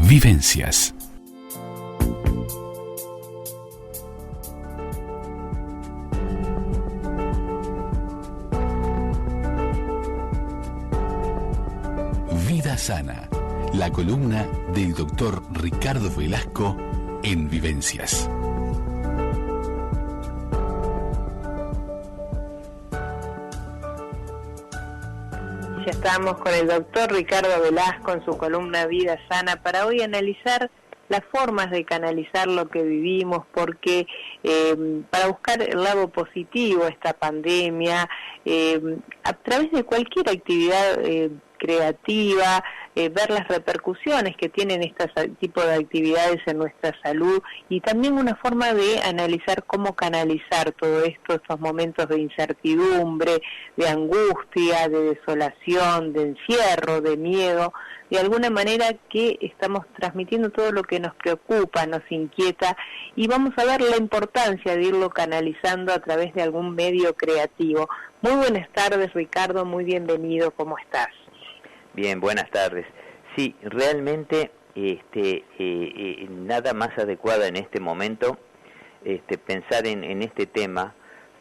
Vivencias. Vida Sana, la columna del doctor Ricardo Velasco en Vivencias. Ya estamos con el doctor Ricardo Velasco en su columna Vida Sana para hoy analizar las formas de canalizar lo que vivimos, porque para buscar el lado positivo a esta pandemia, a través de cualquier actividad creativa, ver las repercusiones que tienen este tipo de actividades en nuestra salud y también una forma de analizar cómo canalizar todo esto, estos momentos de incertidumbre, de angustia, de desolación, de encierro, de miedo, de alguna manera que estamos transmitiendo todo lo que nos preocupa, nos inquieta, y vamos a ver la importancia de irlo canalizando a través de algún medio creativo. Muy buenas tardes, Ricardo, muy bienvenido, ¿cómo estás? Bien, buenas tardes. Sí, realmente nada más adecuado en este momento pensar en este tema,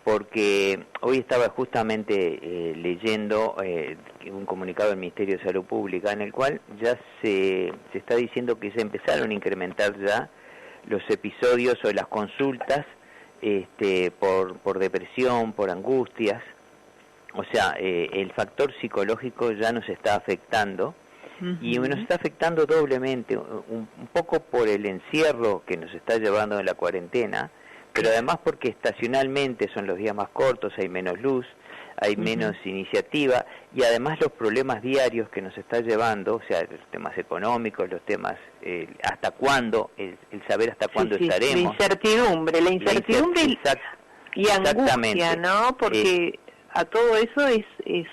porque hoy estaba justamente leyendo un comunicado del Ministerio de Salud Pública en el cual ya se está diciendo que se empezaron a incrementar ya los episodios o las consultas por depresión, por angustias. O sea, el factor psicológico ya nos está afectando, y nos está afectando doblemente, un poco por el encierro que nos está llevando en la cuarentena, pero además porque estacionalmente son los días más cortos, hay menos luz, hay menos iniciativa, y además los problemas diarios que nos está llevando, o sea, los temas económicos, los temas, hasta cuándo, el saber hasta cuándo estaremos. La incertidumbre y angustia, ¿no? Porque a todo eso es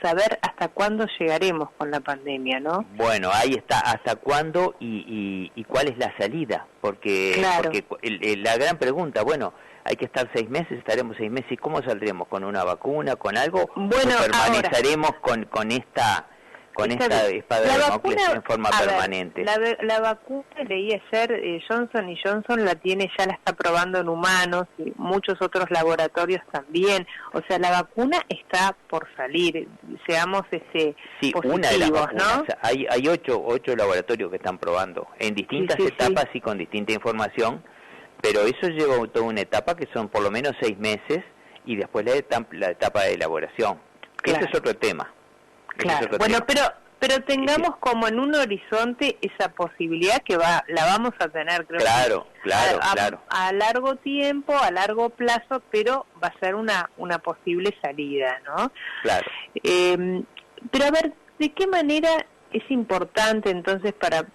saber hasta cuándo llegaremos con la pandemia, ¿no? Bueno, ahí está, hasta cuándo y cuál es la salida, porque, claro. porque la gran pregunta, bueno, hay que estar 6 meses, estaremos 6 meses, ¿y cómo saldremos? ¿Con una vacuna, con algo? Bueno, ¿o permaneceremos con esta espada de Damocles en forma permanente? La vacuna, leí ayer, Johnson & Johnson la está probando en humanos, y muchos otros laboratorios también. O sea, la vacuna está por salir, seamos positivos, una de las vacunas, ¿no? Hay 8 laboratorios que están probando, en distintas etapas y con distinta información, pero eso lleva toda una etapa que son por lo menos 6 meses, y después la etapa de elaboración. Claro. Ese es otro tema. Claro, bueno, pero tengamos como en un horizonte esa posibilidad que la vamos a tener, creo. Claro. A largo tiempo, a largo plazo, pero va a ser una posible salida, ¿no? Claro. Pero a ver, ¿de qué manera es importante entonces para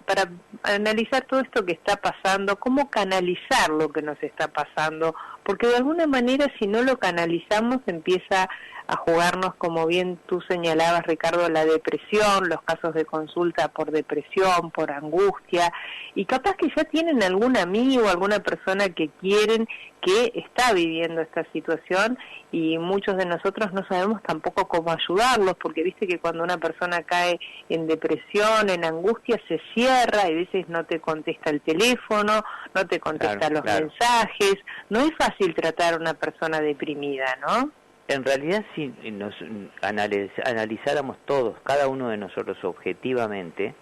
analizar todo esto que está pasando, cómo canalizar lo que nos está pasando? Porque de alguna manera, si no lo canalizamos, empieza a jugarnos, como bien tú señalabas, Ricardo, la depresión, los casos de consulta por depresión, por angustia, y capaz que ya tienen algún amigo, alguna persona que quieren, que está viviendo esta situación, y muchos de nosotros no sabemos tampoco cómo ayudarlos, porque viste que cuando una persona cae en depresión, en angustia, se cierra, y a veces no te contesta el teléfono, no te contesta los mensajes. No es fácil tratar a una persona deprimida, ¿no? En realidad, si nos analizáramos todos, cada uno de nosotros objetivamente,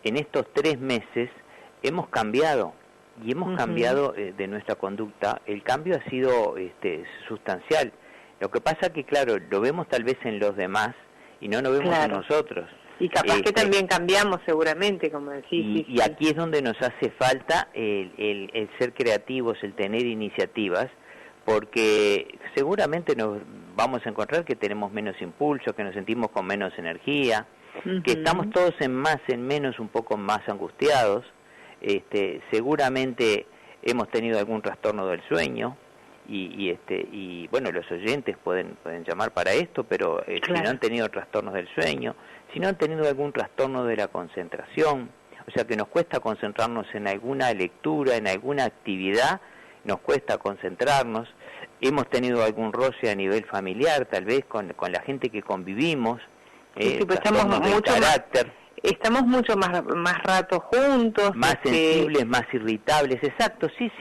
en estos 3 meses hemos cambiado, y hemos cambiado de nuestra conducta. El cambio ha sido sustancial. Lo que pasa que, claro, lo vemos tal vez en los demás y no lo vemos en nosotros. Y capaz que también cambiamos seguramente, como decís. Y aquí es donde nos hace falta el ser creativos, el tener iniciativas, porque seguramente nos vamos a encontrar que tenemos menos impulso, que nos sentimos con menos energía, que estamos todos en menos, un poco más angustiados. Seguramente hemos tenido algún trastorno del sueño, y bueno, los oyentes pueden llamar para esto, pero si no han tenido trastornos del sueño, si no han tenido algún trastorno de la concentración, o sea que nos cuesta concentrarnos en alguna lectura, en alguna actividad, nos cuesta concentrarnos. Hemos tenido algún roce a nivel familiar, tal vez con la gente que convivimos, pues estamos mucho carácter. estamos mucho más rato juntos, más sensibles, más irritables, exacto, sí,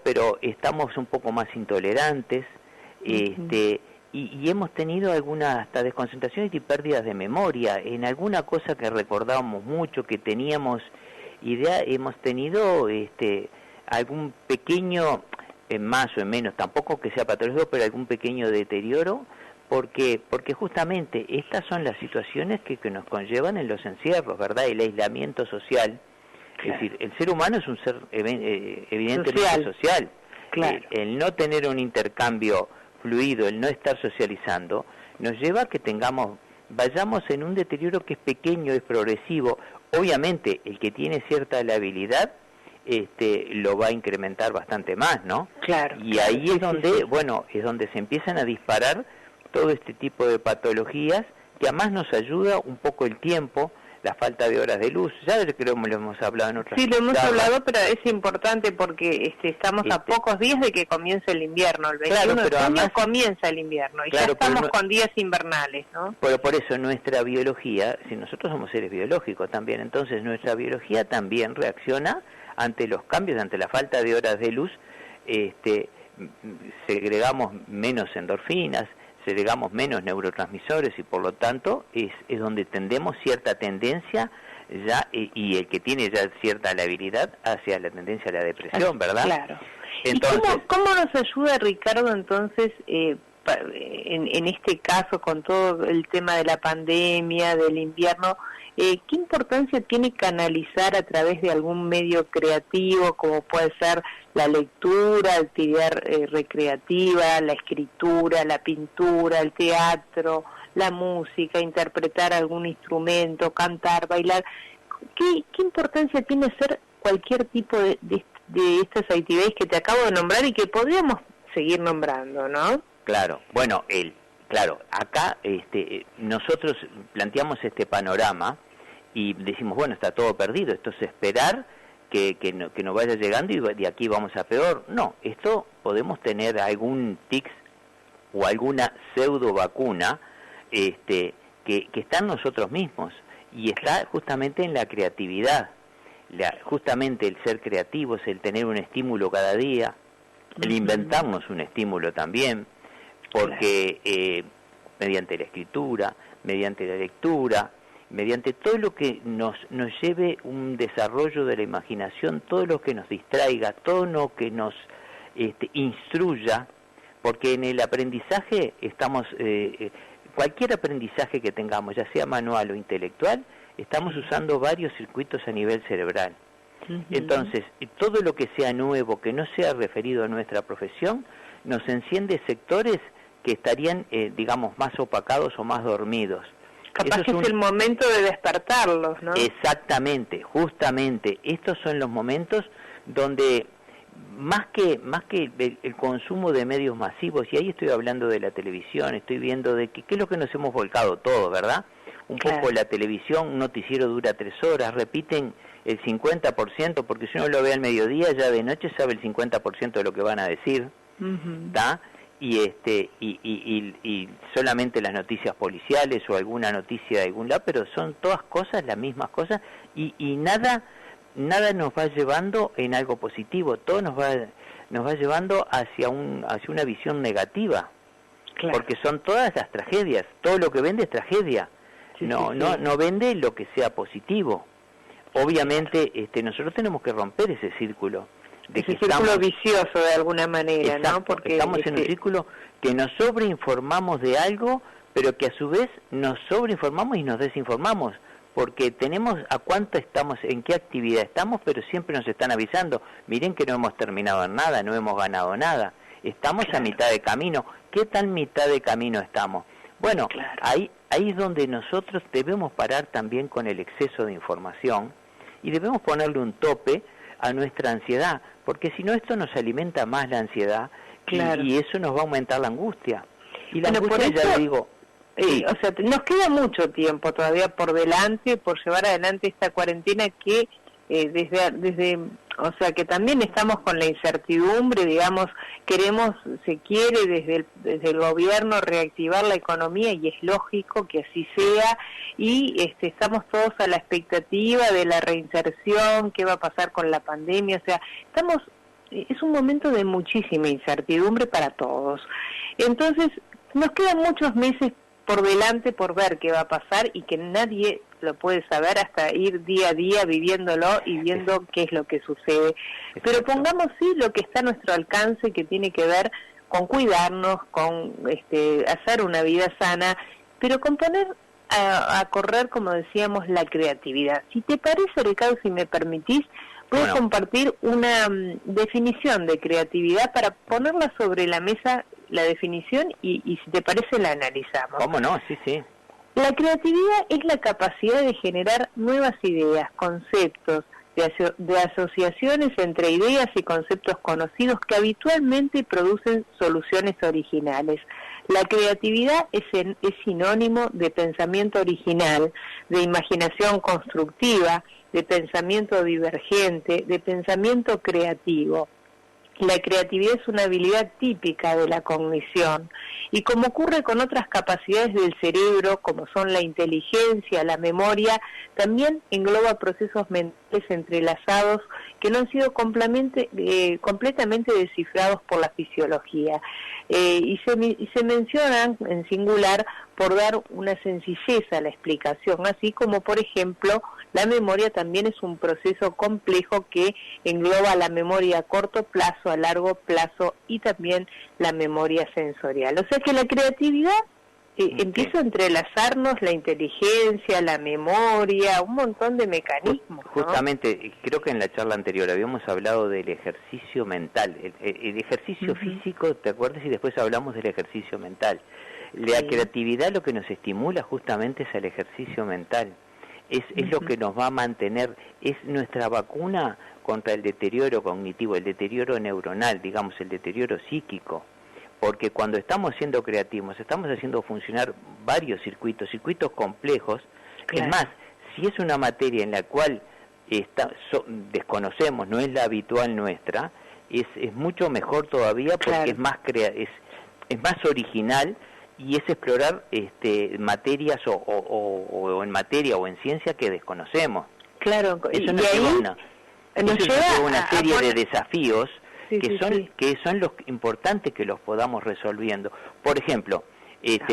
pero estamos un poco más intolerantes, y hemos tenido algunas hasta desconcentraciones y pérdidas de memoria en alguna cosa que recordábamos mucho, que teníamos idea, hemos tenido algún pequeño, más o menos, tampoco que sea patológico, pero algún pequeño deterioro, porque justamente estas son las situaciones que nos conllevan en los encierros, ¿verdad? El aislamiento social. Claro. Es decir, el ser humano es un ser evidentemente social. Claro. El no tener un intercambio fluido, el no estar socializando, nos lleva a que vayamos en un deterioro que es pequeño, es progresivo. Obviamente, el que tiene cierta labilidad, lo va a incrementar bastante más, ¿no? Claro. Y ahí es donde, es donde se empiezan a disparar todo este tipo de patologías, que además nos ayuda un poco el tiempo, la falta de horas de luz, ya creo que lo hemos hablado en otras. Sí, lo hemos hablado, pero es importante porque estamos a pocos días de que comience el invierno, el 21 de junio además, comienza el invierno, y ya estamos con días invernales, ¿no? Pero por eso nuestra biología, si nosotros somos seres biológicos también, entonces nuestra biología también reacciona ante los cambios, ante la falta de horas de luz, segregamos menos endorfinas, segregamos menos neurotransmisores y por lo tanto es donde tendemos cierta tendencia ya y el que tiene ya cierta labilidad hacia la tendencia a la depresión, ¿verdad? Claro. Entonces, ¿Y cómo nos ayuda, Ricardo, entonces, en este caso, con todo el tema de la pandemia, del invierno, qué importancia tiene canalizar a través de algún medio creativo, como puede ser la lectura, actividad recreativa, la escritura, la pintura, el teatro, la música, interpretar algún instrumento, cantar, bailar? ¿Qué importancia tiene hacer cualquier tipo de estas actividades que te acabo de nombrar y que podríamos seguir nombrando, ¿no? Claro, bueno, acá nosotros planteamos este panorama y decimos, bueno, está todo perdido, esto es esperar que no vaya llegando y de aquí vamos a peor. No, esto podemos tener algún tics o alguna pseudo vacuna que está en nosotros mismos y está justamente en la creatividad. Justamente el ser creativos, el tener un estímulo cada día, el inventarnos un estímulo también, porque mediante la escritura, mediante la lectura, mediante todo lo que nos lleve un desarrollo de la imaginación, todo lo que nos distraiga, todo lo que nos instruya, porque en el aprendizaje estamos, cualquier aprendizaje que tengamos, ya sea manual o intelectual, estamos usando varios circuitos a nivel cerebral. Entonces, todo lo que sea nuevo, que no sea referido a nuestra profesión, nos enciende sectores que estarían, digamos, más opacados o más dormidos. Capaz que es el momento de despertarlos, ¿no? Exactamente, justamente. Estos son los momentos donde, más que el consumo de medios masivos, y ahí estoy hablando de la televisión, estoy viendo de qué es lo que nos hemos volcado todos, ¿verdad? Un poco la televisión, un noticiero dura 3 horas, repiten el 50%, porque si uno lo ve al mediodía, ya de noche sabe el 50% de lo que van a decir, ¿está? Y solamente las noticias policiales o alguna noticia de algún lado, pero son todas cosas, las mismas cosas, y nada nos va llevando en algo positivo, todo nos va llevando hacia una visión negativa, porque son todas las tragedias, todo lo que vende es tragedia, no vende lo que sea positivo. Obviamente nosotros tenemos que romper ese círculo. Ese círculo vicioso de alguna manera, exacto, ¿no? Porque estamos en un círculo que nos sobreinformamos de algo, pero que a su vez nos sobreinformamos y nos desinformamos, porque tenemos a cuánto estamos, en qué actividad estamos, pero siempre nos están avisando, miren que no hemos terminado en nada, no hemos ganado nada, estamos a mitad de camino. ¿Qué tan mitad de camino estamos? Bueno, ahí es donde nosotros debemos parar también con el exceso de información y debemos ponerle un tope a nuestra ansiedad, porque si no esto nos alimenta más la ansiedad y eso nos va a aumentar la angustia. Y la angustia, ya le digo... o sea, nos queda mucho tiempo todavía por delante, por llevar adelante esta cuarentena que desde O sea que también estamos con la incertidumbre, digamos, se quiere desde el gobierno reactivar la economía y es lógico que así sea, y estamos todos a la expectativa de la reinserción, qué va a pasar con la pandemia, o sea, es un momento de muchísima incertidumbre para todos. Entonces, nos quedan muchos meses por delante por ver qué va a pasar y que nadie lo puede saber hasta ir día a día viviéndolo y viendo qué es lo que sucede. Pero pongamos sí lo que está a nuestro alcance, que tiene que ver con cuidarnos, con hacer una vida sana, pero con poner a correr, como decíamos, la creatividad. Si te parece, Ricardo, si me permitís, voy a compartir una definición de creatividad para ponerla sobre la mesa, la definición, y si te parece la analizamos. ¿Cómo no? Sí, sí. La creatividad es la capacidad de generar nuevas ideas, conceptos, de asociaciones entre ideas y conceptos conocidos que habitualmente producen soluciones originales. La creatividad es sinónimo de pensamiento original, de imaginación constructiva, de pensamiento divergente, de pensamiento creativo. La creatividad es una habilidad típica de la cognición y como ocurre con otras capacidades del cerebro, como son la inteligencia, la memoria, también engloba procesos mentales entrelazados que no han sido completamente descifrados por la fisiología. Y se mencionan en singular por dar una sencillez a la explicación, así como, por ejemplo, la memoria también es un proceso complejo que engloba la memoria a corto plazo, a largo plazo y también la memoria sensorial. O sea que la creatividad empieza a entrelazarnos la inteligencia, la memoria, un montón de mecanismos, ¿no? Justamente, creo que en la charla anterior habíamos hablado del ejercicio mental, el ejercicio físico, ¿te acuerdas? Y después hablamos del ejercicio mental. La creatividad lo que nos estimula justamente es el ejercicio mental. Es lo que nos va a mantener, es nuestra vacuna contra el deterioro cognitivo, el deterioro neuronal, digamos, el deterioro psíquico. Porque cuando estamos siendo creativos, estamos haciendo funcionar varios circuitos complejos. Claro. Es más, si es una materia en la cual desconocemos, no es la habitual nuestra, es mucho mejor todavía porque claro. es más original y es explorar materias o en materia o en ciencia que desconocemos. Claro, eso nos lleva una serie de desafíos que son los importantes que los podamos resolviendo. Por ejemplo,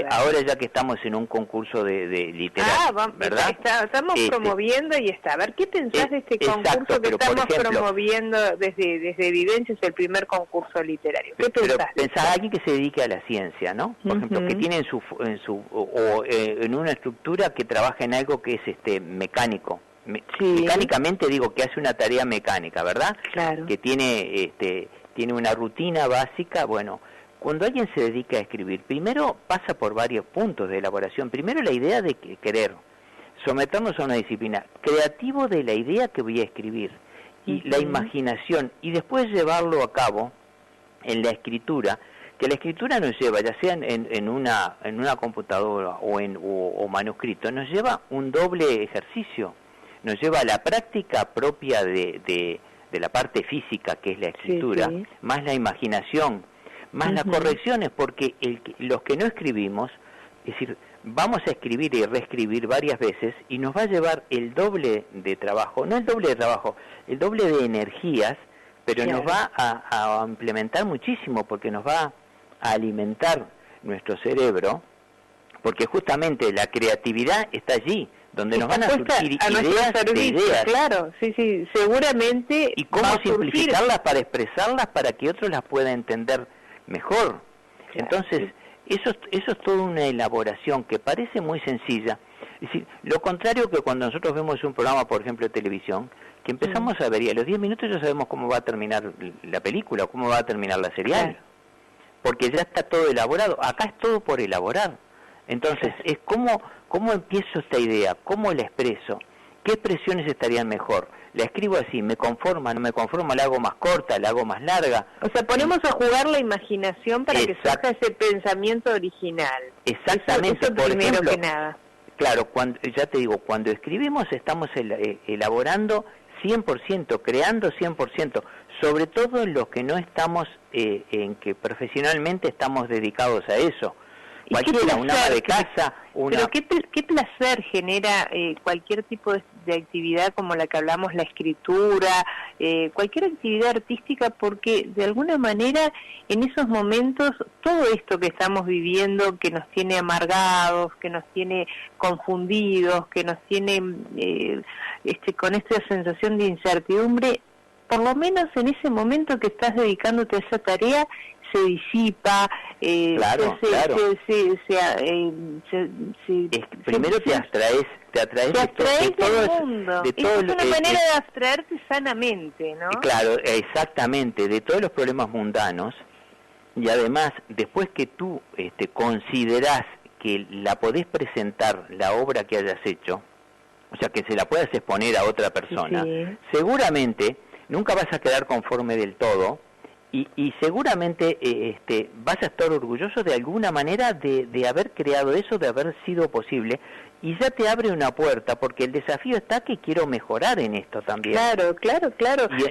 ahora ya que estamos en un concurso de literatura, ¿verdad? Estamos promoviendo y a ver, ¿qué pensás de este concurso que estamos promoviendo desde Vivencias, el primer concurso literario? ¿Qué pensás? Pensá a alguien que se dedique a la ciencia, ¿no? Por ejemplo, que tiene en una estructura que trabaja en algo que es mecánico. Mecánicamente digo que hace una tarea mecánica, ¿verdad? Claro. Que tiene una rutina básica. Bueno, cuando alguien se dedica a escribir, primero pasa por varios puntos de elaboración. Primero la idea de querer someternos a una disciplina, creativo de la idea que voy a escribir, y la imaginación, y después llevarlo a cabo en la escritura, que la escritura nos lleva, ya sea en una computadora o manuscrito, nos lleva un doble ejercicio. Nos lleva a la práctica propia de la parte física, que es la escritura, más la imaginación, más las correcciones, porque los que no escribimos, es decir, vamos a escribir y reescribir varias veces y nos va a llevar el doble de trabajo, no el doble de trabajo, el doble de energías, pero nos va a implementar muchísimo, porque nos va a alimentar nuestro cerebro, porque justamente la creatividad está allí, donde nos van a surgir ideas. Claro, sí, seguramente. Y cómo simplificarlas para expresarlas para que otros las puedan entender mejor. Claro, entonces, eso es toda una elaboración que parece muy sencilla. Es decir, lo contrario que cuando nosotros vemos un programa, por ejemplo, de televisión, que empezamos a ver y a los 10 minutos ya sabemos cómo va a terminar la película, o cómo va a terminar la serial. Claro. Porque ya está todo elaborado. Acá es todo por elaborar. Entonces, es cómo empiezo esta idea, cómo la expreso, qué expresiones estarían mejor. La escribo así, me conforma, no me conforma, la hago más corta, la hago más larga. O sea, ponemos a jugar la imaginación para que surja ese pensamiento original. Exactamente. Eso por primero ejemplo, que nada. Claro, ya te digo, cuando escribimos estamos elaborando 100%, creando 100%, sobre todo en los que no estamos, en que profesionalmente estamos dedicados a eso. Cualquiera, un ama de casa, Pero qué placer genera cualquier tipo de actividad como la que hablamos, la escritura, cualquier actividad artística, porque de alguna manera en esos momentos todo esto que estamos viviendo, que nos tiene amargados, que nos tiene confundidos, que nos tiene con esta sensación de incertidumbre, por lo menos en ese momento que estás dedicándote a esa tarea, se disipa, primero te atraes del mundo. Es una manera de abstraerte sanamente, ¿no? Claro, exactamente, de todos los problemas mundanos, y además, después que tú considerás que la podés presentar, la obra que hayas hecho, o sea, que se la puedas exponer a otra persona, seguramente nunca vas a quedar conforme del todo, y seguramente vas a estar orgulloso de alguna manera de haber creado eso, de haber sido posible, y ya te abre una puerta, porque el desafío está que quiero mejorar en esto también. Claro.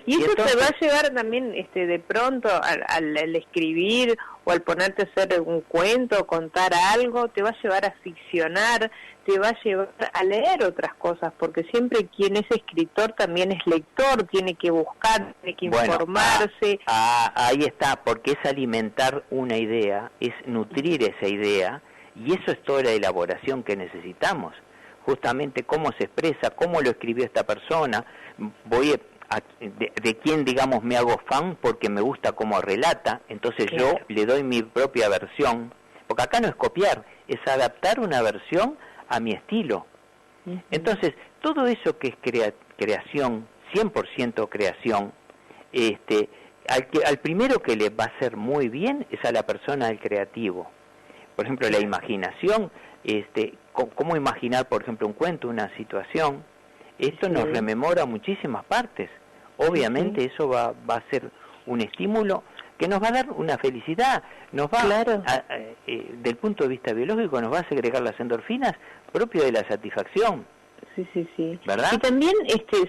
Y eso entonces, te va a llevar también de pronto al escribir o al ponerte a hacer un cuento, contar algo, te va a llevar a ficcionar, te va a llevar a leer otras cosas, porque siempre quien es escritor también es lector, tiene que buscar, tiene que informarse. Ahí está, porque es alimentar una idea, es nutrir esa idea, y eso es toda la elaboración que necesitamos. Justamente cómo se expresa, cómo lo escribió esta persona, de quién, digamos, me hago fan porque me gusta cómo relata, entonces yo le doy mi propia versión, porque acá no es copiar, es adaptar una versión a mi estilo. Entonces, todo eso que es creación, 100% creación, al primero que le va a hacer muy bien es a la persona del creativo. Por ejemplo, la imaginación, cómo imaginar, por ejemplo, un cuento, una situación, esto nos rememora muchísimas partes. Obviamente eso va a ser un estímulo que nos va a dar una felicidad, nos va del punto de vista biológico, nos va a segregar las endorfinas propio de la satisfacción. Sí. ¿Verdad? Y también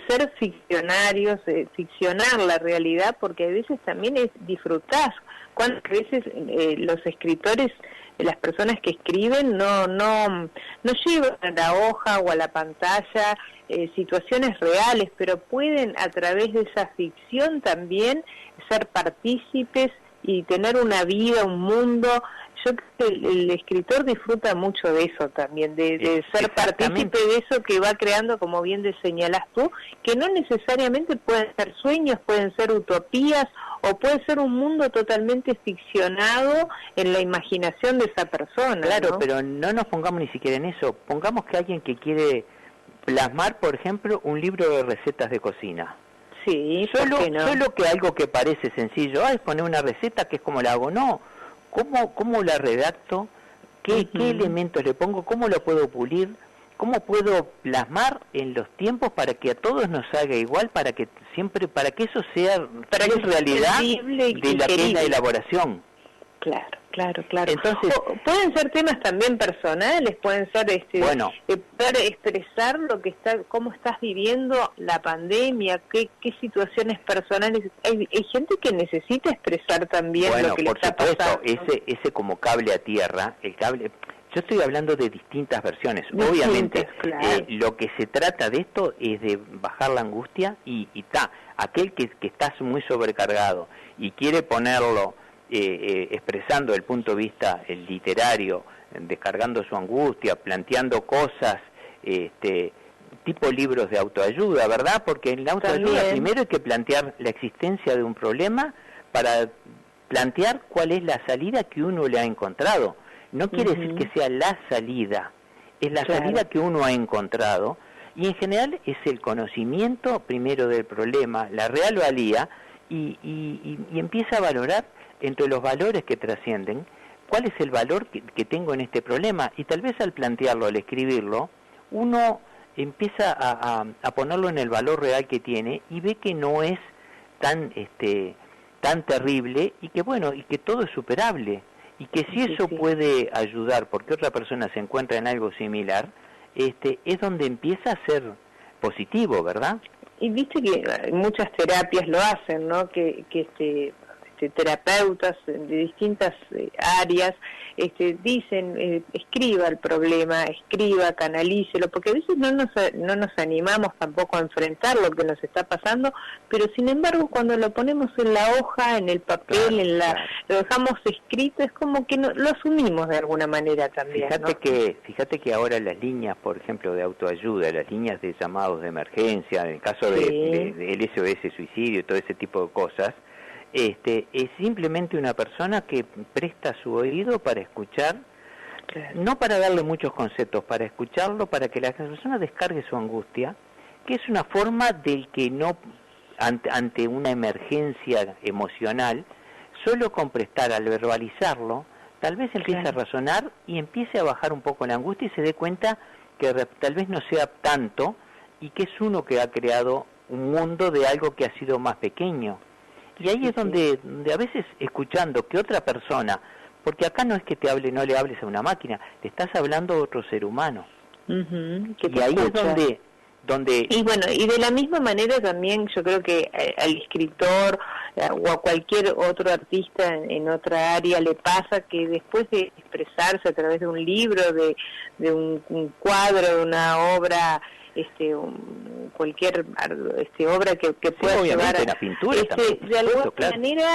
ser ficcionarios, ficcionar la realidad, porque a veces también disfrutás. ¿Cuántas veces los escritores, las personas que escriben, no llevan a la hoja o a la pantalla situaciones reales, pero pueden a través de esa ficción también ser partícipes y tener una vida, un mundo? Yo creo que el escritor disfruta mucho de eso también, de ser partícipe de eso que va creando, como bien señalás tú, que no necesariamente pueden ser sueños, pueden ser utopías, o puede ser un mundo totalmente ficcionado en la imaginación de esa persona. Claro, ¿no? pero no nos pongamos ni siquiera en eso. Pongamos que alguien que quiere plasmar, por ejemplo, un libro de recetas de cocina. Sí, solo que algo que parece sencillo, es poner una receta que es como la hago. No, ¿cómo la redacto? ¿Qué elementos le pongo? ¿Cómo lo puedo pulir? ¿Cómo puedo plasmar en los tiempos para que a todos nos salga igual, para que eso sea realidad de la plena elaboración? Claro. Entonces, pueden ser temas también personales, pueden ser poder expresar lo que cómo estás viviendo la pandemia, qué situaciones personales. Hay gente que necesita expresar también lo que le está pasando. Ese como cable a tierra, el cable. Yo estoy hablando de distintas versiones. Obviamente, lo que se trata de esto es de bajar la angustia y aquel que está muy sobrecargado y quiere ponerlo expresando el punto de vista literario, descargando su angustia, planteando cosas, tipo libros de autoayuda, ¿verdad? Porque en la autoayuda primero hay que plantear la existencia de un problema para plantear cuál es la salida que uno le ha encontrado. No quiere decir que sea la salida, es la salida que uno ha encontrado, y en general es el conocimiento primero del problema, la real valía, y empieza a valorar entre los valores que trascienden, cuál es el valor que tengo en este problema, y tal vez al plantearlo, al escribirlo, uno empieza a ponerlo en el valor real que tiene, y ve que no es tan terrible, y que todo es superable. Y que si eso puede ayudar porque otra persona se encuentra en algo similar, es donde empieza a ser positivo, ¿verdad? Y viste que muchas terapias lo hacen, ¿no? Que terapeutas de distintas áreas dicen, escriba el problema, escriba, canalícelo, porque a veces no nos animamos tampoco a enfrentar lo que nos está pasando, pero sin embargo cuando lo ponemos en la hoja, en el papel, lo dejamos escrito, es como que lo asumimos de alguna manera también. Fíjate que ahora las líneas, por ejemplo, de autoayuda, las líneas de llamados de emergencia, en el caso del SOS suicidio, todo ese tipo de cosas, es simplemente una persona que presta su oído para escuchar, no para darle muchos conceptos, para escucharlo, para que la persona descargue su angustia, que es una forma del que no, ante una emergencia emocional, solo con prestar, al verbalizarlo, tal vez empiece a razonar y empiece a bajar un poco la angustia y se dé cuenta que tal vez no sea tanto y que es uno que ha creado un mundo de algo que ha sido más pequeño. Y ahí es donde a veces escuchando que otra persona, porque acá no es que no le hables a una máquina, le estás hablando a otro ser humano. Y ahí es donde... Y bueno, y de la misma manera también yo creo que al escritor o a cualquier otro artista en otra área le pasa que después de expresarse a través de un libro, de un cuadro, de una obra, cualquier obra que pueda llevar la pintura de alguna manera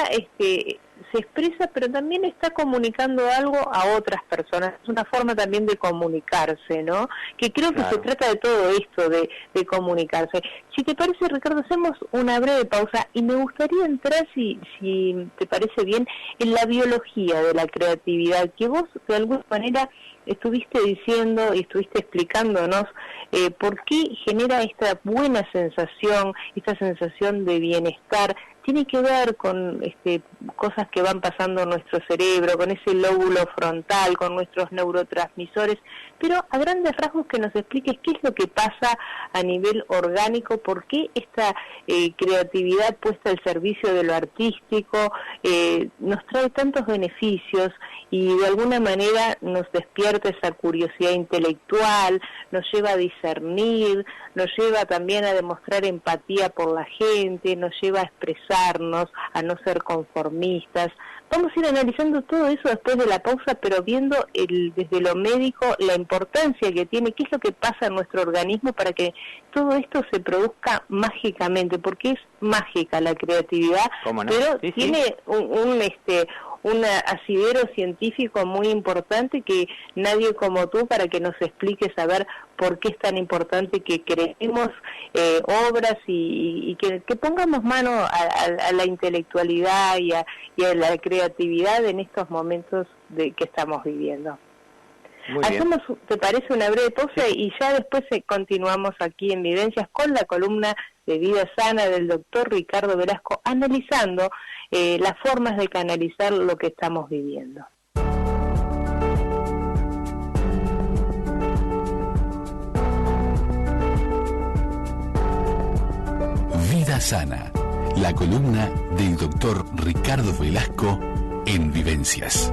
se expresa, pero también está comunicando algo a otras personas. Es una forma también de comunicarse, ¿no? Que creo que se trata de todo esto, de comunicarse. Si te parece, Ricardo, hacemos una breve pausa y me gustaría entrar, si te parece bien, en la biología de la creatividad, que vos de alguna manera estuviste diciendo y estuviste explicándonos por qué genera esta buena sensación, esta sensación de bienestar. Tiene que ver con cosas que van pasando en nuestro cerebro, con ese lóbulo frontal, con nuestros neurotransmisores, pero a grandes rasgos que nos expliques qué es lo que pasa a nivel orgánico, por qué esta creatividad puesta al servicio de lo artístico nos trae tantos beneficios y de alguna manera nos despierta esa curiosidad intelectual, nos lleva a discernir, nos lleva también a demostrar empatía por la gente, nos lleva a expresarnos, a no ser conformistas. Vamos a ir analizando todo eso después de la pausa, pero viendo desde lo médico la importancia que tiene, qué es lo que pasa en nuestro organismo para que todo esto se produzca mágicamente, porque es mágica la creatividad, ¿no? Pero tiene un asidero científico muy importante que nadie como tú para que nos expliques a ver por qué es tan importante que creemos obras y que pongamos mano a la intelectualidad y a la creatividad en estos momentos que estamos viviendo. Hacemos, ¿te parece, una breve pausa? Y ya después continuamos aquí en Vivencias con la columna de Vida Sana del doctor Ricardo Velasco, analizando las formas de canalizar lo que estamos viviendo. Vida Sana, la columna del doctor Ricardo Velasco en Vivencias.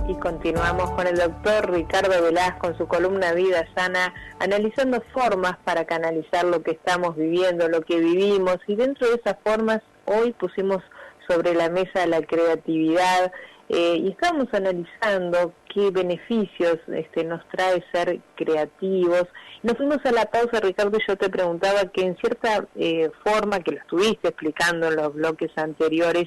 Y continuamos con el doctor Ricardo Velasco en su columna Vida Sana, analizando formas para canalizar lo que estamos viviendo, lo que vivimos, y dentro de esas formas hoy pusimos sobre la mesa la creatividad y estamos analizando qué beneficios nos trae ser creativos. Nos fuimos a la pausa, Ricardo, y yo te preguntaba que en cierta forma, que lo estuviste explicando en los bloques anteriores,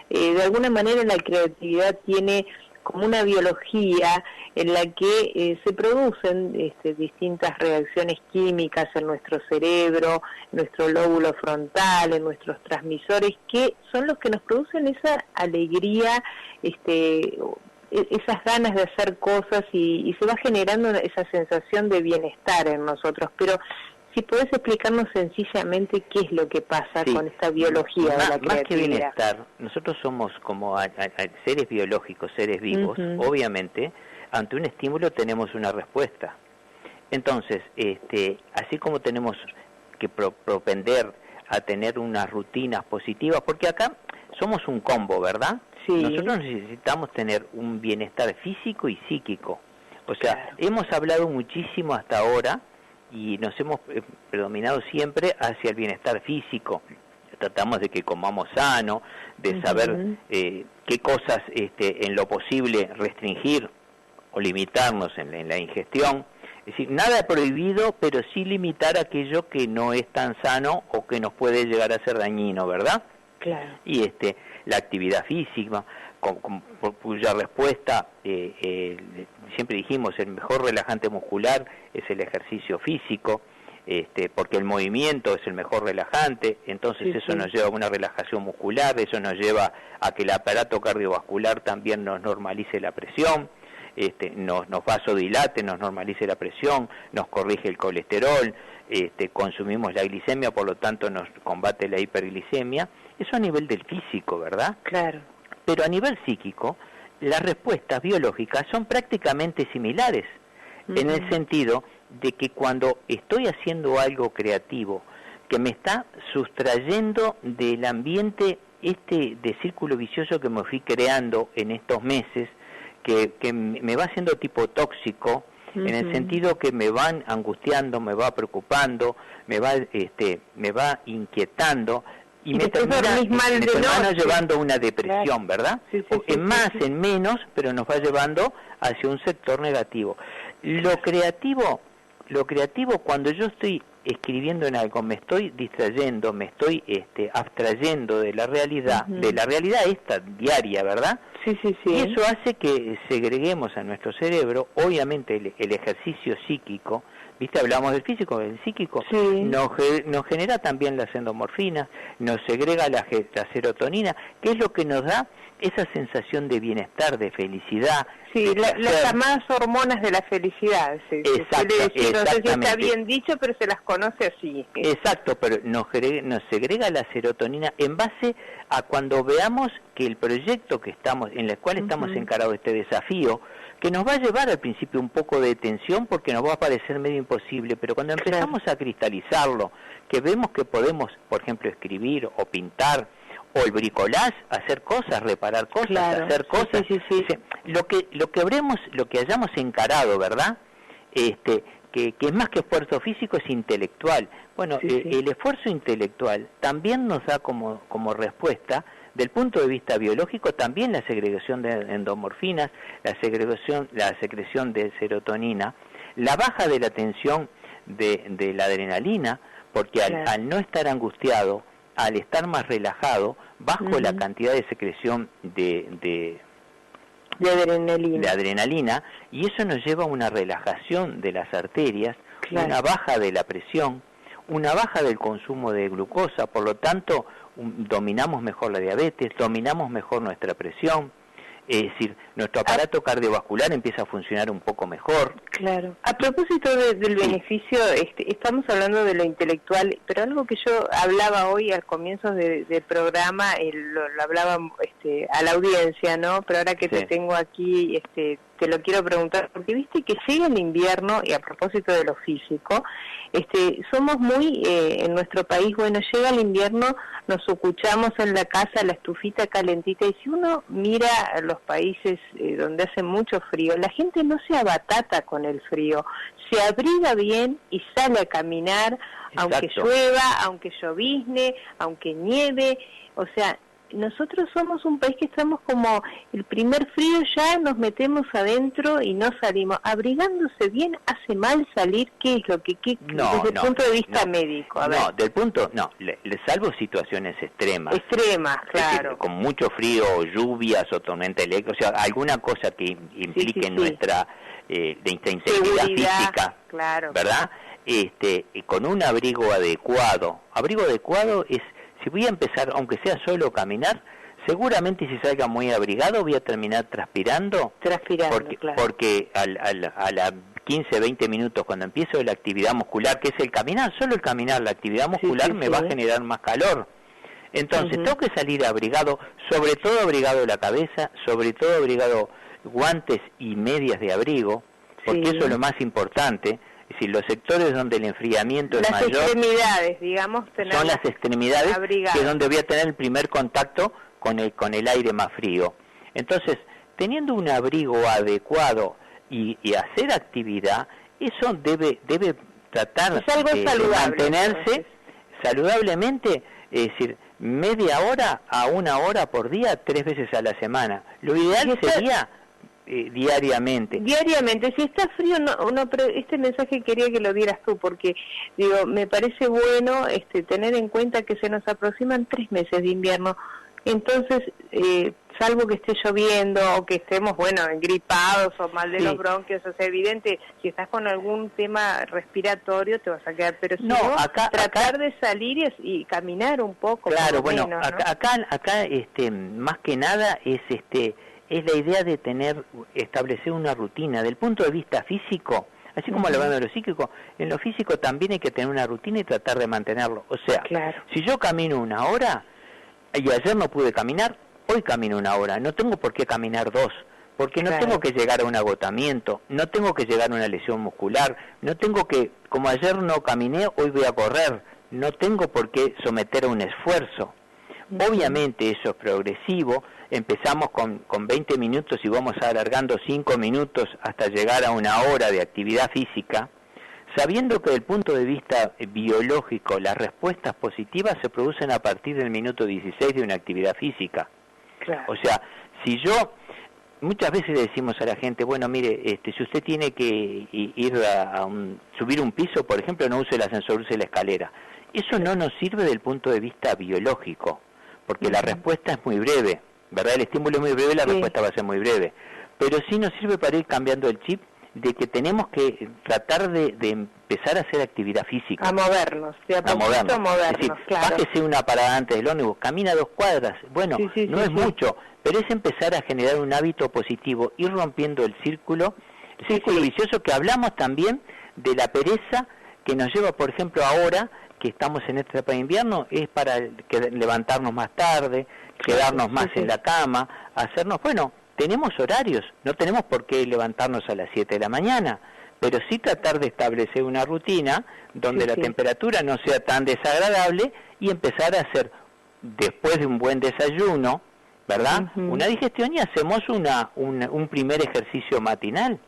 de alguna manera la creatividad tiene como una biología en la que se producen distintas reacciones químicas en nuestro cerebro, en nuestro lóbulo frontal, en nuestros transmisores, que son los que nos producen esa alegría, esas ganas de hacer cosas y se va generando esa sensación de bienestar en nosotros. Pero si podés explicarnos sencillamente qué es lo que pasa con esta biología de la creatividad. Más que bienestar, nosotros somos como seres biológicos, seres vivos. Obviamente, ante un estímulo tenemos una respuesta. Entonces, así como tenemos que propender a tener unas rutinas positivas, porque acá somos un combo, ¿verdad? Sí. Nosotros necesitamos tener un bienestar físico y psíquico. O sea, hemos hablado muchísimo hasta ahora y nos hemos predominado siempre hacia el bienestar físico. Tratamos de que comamos sano, de saber qué cosas en lo posible restringir o limitarnos en la ingestión. Es decir, nada prohibido, pero sí limitar aquello que no es tan sano o que nos puede llegar a ser dañino, ¿verdad? Claro. Y la actividad física, por cuya respuesta siempre dijimos el mejor relajante muscular es el ejercicio físico, porque el movimiento es el mejor relajante, entonces eso nos lleva a una relajación muscular, eso nos lleva a que el aparato cardiovascular también nos normalice la presión, nos vasodilate, nos normalice la presión, nos corrige el colesterol, consumimos la glicemia, por lo tanto nos combate la hiperglicemia. Eso a nivel del físico, ¿verdad? Claro. Pero a nivel psíquico, las respuestas biológicas son prácticamente similares, en el sentido de que cuando estoy haciendo algo creativo que me está sustrayendo del ambiente de círculo vicioso que me fui creando en estos meses, que me va haciendo tipo tóxico, en el sentido que me van angustiando, me va preocupando, me va inquietando, y me termina llevando a una depresión, ¿verdad? En más, en menos, pero nos va llevando hacia un sector negativo. Lo creativo, cuando yo estoy escribiendo en algo, me estoy distrayendo, me estoy abstrayendo de la realidad, esta diaria, ¿verdad? Sí. Y eso hace que segreguemos a nuestro cerebro, obviamente el ejercicio psíquico, ¿viste? Hablamos del físico, del psíquico, nos genera también las endorfinas, nos segrega la serotonina, que es lo que nos da esa sensación de bienestar, de felicidad. Sí, las llamadas hormonas de la felicidad. Exacto, no sé si está bien dicho, pero se las conoce así. Exacto, pero nos segrega la serotonina en base a cuando veamos que el proyecto en el cual estamos encarados, este desafío, que nos va a llevar al principio un poco de tensión porque nos va a parecer medio imposible, pero cuando empezamos a cristalizarlo, que vemos que podemos, por ejemplo, escribir o pintar, o el bricolage, hacer cosas, reparar cosas, hacer cosas. Lo que hayamos encarado, ¿verdad? Que es más que esfuerzo físico, es intelectual. Bueno, el esfuerzo intelectual también nos da como respuesta, del punto de vista biológico, también la segregación de endorfinas, la secreción de serotonina, la baja de la tensión de la adrenalina, porque al no estar angustiado, al estar más relajado, bajo la cantidad de secreción de adrenalina, y eso nos lleva a una relajación de las arterias, una baja de la presión, una baja del consumo de glucosa, por lo tanto dominamos mejor la diabetes, dominamos mejor nuestra presión, es decir, nuestro aparato cardiovascular empieza a funcionar un poco mejor. Claro. A propósito del beneficio, estamos hablando de lo intelectual, pero algo que yo hablaba hoy al comienzo del programa, lo hablaba a la audiencia, ¿no? Pero ahora que te tengo aquí, te lo quiero preguntar, porque viste que llega el invierno, y a propósito de lo físico, somos muy, en nuestro país, bueno, llega el invierno, nos ocuchamos en la casa, la estufita calentita, y si uno mira los países donde hace mucho frío, la gente no se abatata con el frío, se abriga bien y sale a caminar, aunque llueva, aunque llovizne, aunque nieve, o sea, nosotros somos un país que estamos como el primer frío ya nos metemos adentro y no salimos. Abrigándose bien, ¿hace mal salir? ¿Qué es lo que desde el punto de vista médico? Salvo situaciones extremas. Extremas, claro. Es decir, con mucho frío, o lluvias o tormenta eléctrica, o sea, alguna cosa que implique nuestra integridad física, ¿verdad? Con un abrigo adecuado. Abrigo adecuado es, si voy a empezar, aunque sea solo caminar, seguramente si salga muy abrigado voy a terminar transpirando, porque a la 15, 20 minutos cuando empiezo la actividad muscular, que es el caminar, solo el caminar, la actividad muscular me va a generar más calor. Entonces tengo que salir abrigado, sobre todo abrigado la cabeza, sobre todo abrigado guantes y medias de abrigo, porque eso es lo más importante. Es decir, los sectores donde el enfriamiento es mayor, las extremidades, digamos, son las extremidades, que es donde voy a tener el primer contacto con el aire más frío. Entonces, teniendo un abrigo adecuado y hacer actividad, eso debe tratar es algo saludable, de mantenerse saludablemente, es decir, media hora a 1 hora por día, 3 veces a la semana. Lo ideal sería diariamente. Diariamente, si está frío, pero este mensaje quería que lo dieras tú, porque digo, me parece bueno tener en cuenta que se nos aproximan 3 meses de invierno, entonces, salvo que esté lloviendo o que estemos, engripados o mal de los bronquios, o sea, evidente, si estás con algún tema respiratorio te vas a quedar, pero si no, tratar de salir y caminar un poco. Claro, bueno, menos, ¿no? acá más que nada es la idea de establecer una rutina. Del punto de vista físico, así como hablando de lo psíquico, en lo físico también hay que tener una rutina y tratar de mantenerlo. O sea, si yo camino 1 hora, y ayer no pude caminar, hoy camino 1 hora, no tengo por qué caminar 2, porque no tengo que llegar a un agotamiento, no tengo que llegar a una lesión muscular, no tengo que, como ayer no caminé, hoy voy a correr, no tengo por qué someter a un esfuerzo. Obviamente eso es progresivo, empezamos con 20 minutos y vamos alargando 5 minutos hasta llegar a 1 hora de actividad física, sabiendo que desde el punto de vista biológico las respuestas positivas se producen a partir del minuto 16 de una actividad física. Claro. O sea, si yo, muchas veces le decimos a la gente, bueno, mire, si usted tiene que ir subir un piso, por ejemplo, no use el ascensor, use la escalera. Eso no nos sirve desde el punto de vista biológico, porque la respuesta es muy breve, ¿verdad? El estímulo es muy breve, la respuesta va a ser muy breve. Pero sí nos sirve para ir cambiando el chip de que tenemos que tratar de empezar a hacer actividad física. A movernos, a movernos. Es decir, claro. Bájese una parada antes del ómnibus, camina 2 cuadras. Bueno, no es mucho, pero es empezar a generar un hábito positivo, ir rompiendo el círculo vicioso que hablamos también de la pereza que nos lleva, por ejemplo, ahora que estamos en esta etapa de invierno, es para levantarnos más tarde, quedarnos más en la cama, hacernos, tenemos horarios, no tenemos por qué levantarnos a las 7 de la mañana, pero sí tratar de establecer una rutina donde la temperatura no sea tan desagradable y empezar a hacer, después de un buen desayuno, ¿verdad? Una digestión y hacemos un primer ejercicio matinal.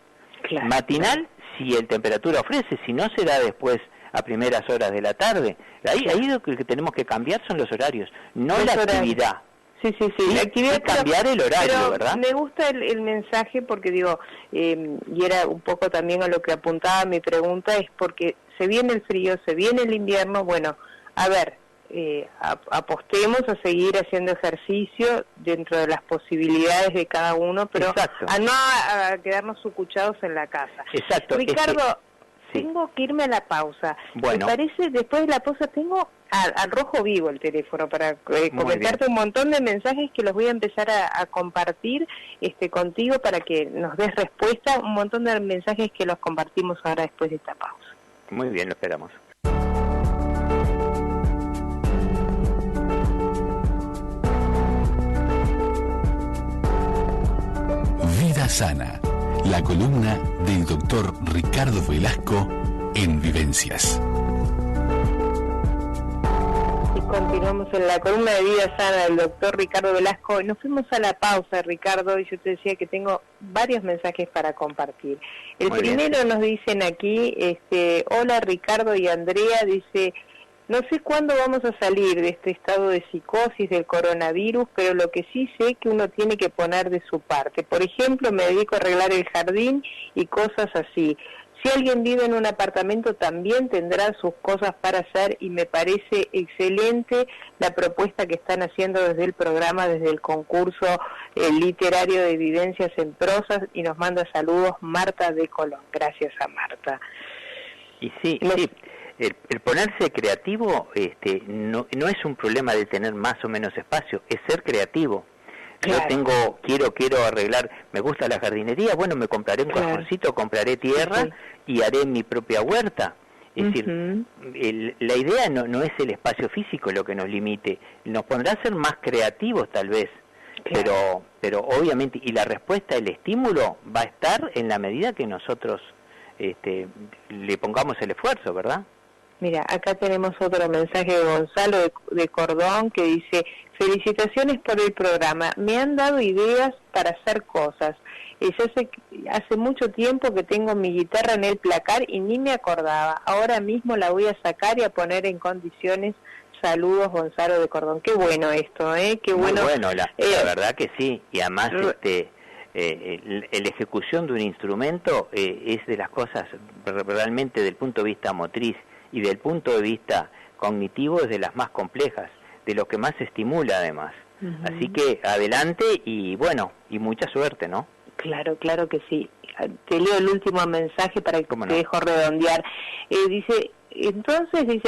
Matinal, si el temperatura ofrece, si no será después a primeras horas de la tarde. Ahí lo que tenemos que cambiar son los horarios, no la actividad. Sí, la actividad, cambiar el horario, pero ¿verdad? Me gusta el mensaje porque digo, y era un poco también a lo que apuntaba mi pregunta, es porque se viene el frío, se viene el invierno, a ver, apostemos a seguir haciendo ejercicio dentro de las posibilidades de cada uno, pero a quedarnos sucuchados en la casa. Exacto. Ricardo, tengo que irme a la pausa. Bueno. Me parece, después de la pausa tengo al rojo vivo el teléfono para comentarte un montón de mensajes que los voy a empezar a compartir contigo para que nos des respuesta, un montón de mensajes que los compartimos ahora después de esta pausa. Muy bien, lo esperamos. Vida Sana, la columna del doctor Ricardo Velasco en Vivencias. Y continuamos en la columna de Vida Sana del doctor Ricardo Velasco. Nos fuimos a la pausa, Ricardo, y yo te decía que tengo varios mensajes para compartir. El primero nos dicen aquí, hola Ricardo y Andrea, dice... No sé cuándo vamos a salir de este estado de psicosis del coronavirus, pero lo que sí sé es que uno tiene que poner de su parte. Por ejemplo, me dedico a arreglar el jardín y cosas así. Si alguien vive en un apartamento también tendrá sus cosas para hacer y me parece excelente la propuesta que están haciendo desde el programa, desde el concurso literario de Vivencias en Prosas, y nos manda saludos Marta de Colón. Gracias a Marta. Y sí. El ponerse creativo no es un problema de tener más o menos espacio, es ser creativo. Claro. Yo quiero arreglar, me gusta la jardinería, me compraré un cajoncito, compraré tierra y haré mi propia huerta. Es decir, la idea no es el espacio físico lo que nos limite, nos pondrá a ser más creativos tal vez, pero obviamente, y la respuesta, el estímulo va a estar en la medida que nosotros le pongamos el esfuerzo, ¿verdad? Mira, acá tenemos otro mensaje de Gonzalo de Cordón que dice: felicitaciones por el programa, me han dado ideas para hacer cosas. Yo sé que hace mucho tiempo que tengo mi guitarra en el placar y ni me acordaba. Ahora mismo la voy a sacar y a poner en condiciones. Saludos, Gonzalo de Cordón. Qué bueno esto, qué bueno. Muy bueno, la verdad que sí. Y además la ejecución de un instrumento es de las cosas realmente, del punto de vista motriz y del punto de vista cognitivo, es de las más complejas, de lo que más estimula además. Así que adelante y bueno, y mucha suerte, ¿no? Claro que sí. Te leo el último mensaje para que te dejo redondear. Dice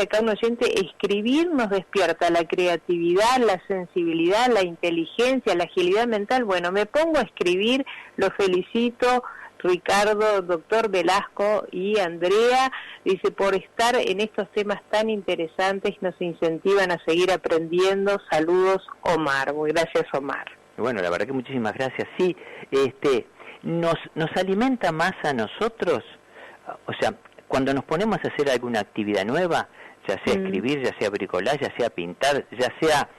acá un oyente: escribir nos despierta la creatividad, la sensibilidad, la inteligencia, la agilidad mental. Bueno, me pongo a escribir, lo felicito, Ricardo, doctor Velasco y Andrea, dice, por estar en estos temas tan interesantes, nos incentivan a seguir aprendiendo. Saludos, Omar. Muy gracias, Omar. Bueno, la verdad que muchísimas gracias. Sí, nos alimenta más a nosotros, o sea, cuando nos ponemos a hacer alguna actividad nueva, ya sea escribir, ya sea bricolar, ya sea pintar, ya sea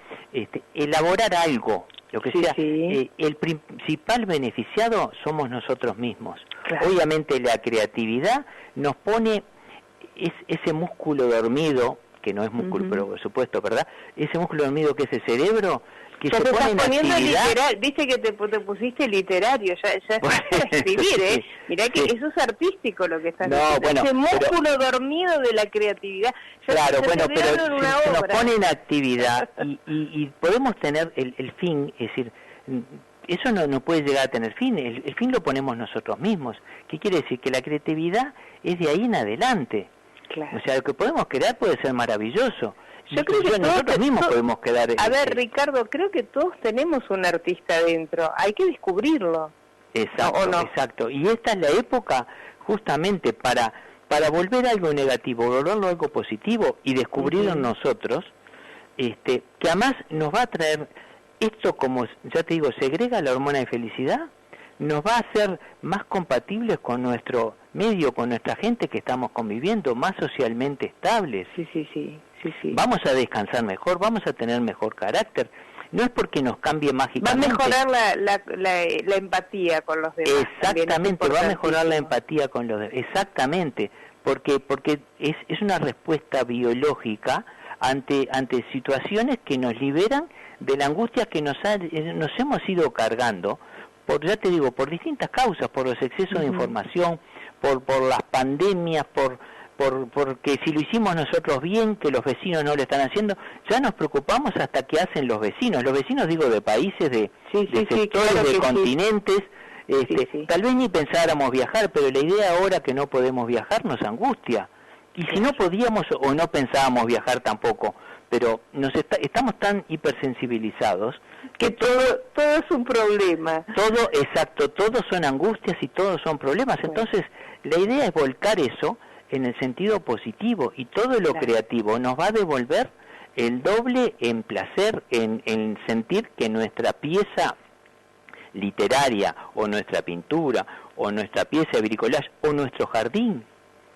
elaborar algo, lo que sea, el principal beneficiado somos nosotros mismos. Claro. Obviamente la creatividad nos pone ese músculo dormido, que no es músculo, pero por supuesto, ¿verdad? Ese músculo dormido que es el cerebro, que ya se te pone estás poniendo actividad. Literal, viste que te pusiste literario, ya estás para escribir, ¿eh? Mirá que eso es artístico lo que estás haciendo. Bueno, ese músculo dormido de la creatividad. Claro, bueno, pero se nos pone en actividad y podemos tener el fin, es decir, eso no puede llegar a tener fin, el fin lo ponemos nosotros mismos. ¿Qué quiere decir? Que la creatividad es de ahí en adelante. Claro. O sea, lo que podemos crear puede ser maravilloso. Yo creo que nosotros mismos podemos quedar... A ver, Ricardo, creo que todos tenemos un artista adentro, hay que descubrirlo. Exacto, ¿no? Exacto. Y esta es la época justamente para volver algo negativo, volverlo algo positivo y descubrirlo en nosotros, que además nos va a traer esto, como ya te digo, segrega la hormona de felicidad, nos va a hacer más compatibles con nuestro medio, con nuestra gente que estamos conviviendo, más socialmente estables. Sí. Vamos a descansar mejor, vamos a tener mejor carácter. No es porque nos cambie mágicamente. Va a mejorar la empatía con los demás. Exactamente, va a mejorar la empatía con los demás. Exactamente, porque es una respuesta biológica ante situaciones que nos liberan de la angustia que nos hemos ido cargando, ya te digo, por distintas causas, por los excesos de información, por las pandemias, porque si lo hicimos nosotros bien, que los vecinos no lo están haciendo, ya nos preocupamos hasta qué hacen los vecinos digo, de países, de sectores, claro, de continentes. Tal vez ni pensáramos viajar, pero la idea ahora que no podemos viajar nos angustia. Y si no podíamos o no pensábamos viajar tampoco, pero estamos tan hipersensibilizados que todo es un problema. Todos son angustias y todos son problemas. Entonces, la idea es volcar eso en el sentido positivo, y todo lo creativo nos va a devolver el doble en placer, en sentir que nuestra pieza literaria, o nuestra pintura, o nuestra pieza de bricolaje, o nuestro jardín.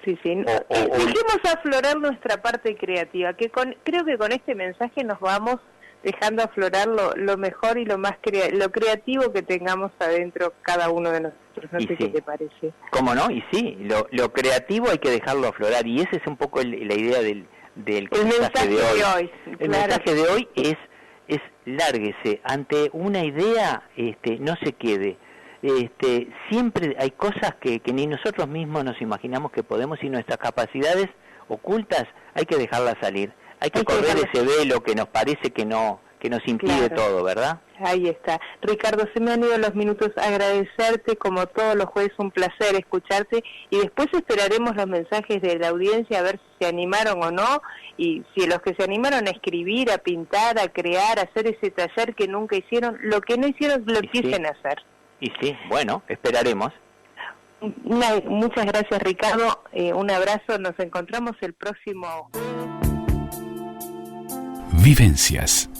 Dejemos aflorar nuestra parte creativa, que creo que con este mensaje nos vamos dejando aflorar lo mejor y lo más lo creativo que tengamos adentro cada uno de nosotros. No sé qué te parece. ¿Cómo no? Y sí, lo creativo hay que dejarlo aflorar, y esa es un poco la idea del mensaje de hoy. El mensaje de hoy es lárguese ante una idea, no se quede. Siempre hay cosas que ni nosotros mismos nos imaginamos que podemos, y nuestras capacidades ocultas hay que dejarlas salir. Hay que correr ese velo que nos parece que nos impide todo, ¿verdad? Ahí está. Ricardo, se me han ido los minutos. Agradecerte, como todos los jueves, un placer escucharte, y después esperaremos los mensajes de la audiencia a ver si se animaron o no, y si los que se animaron a escribir, a pintar, a crear, a hacer ese taller que nunca hicieron, lo que no hicieron lo empiecen a hacer. Y sí, bueno, esperaremos. Muchas gracias, Ricardo. Un abrazo, nos encontramos el próximo... Vivencias.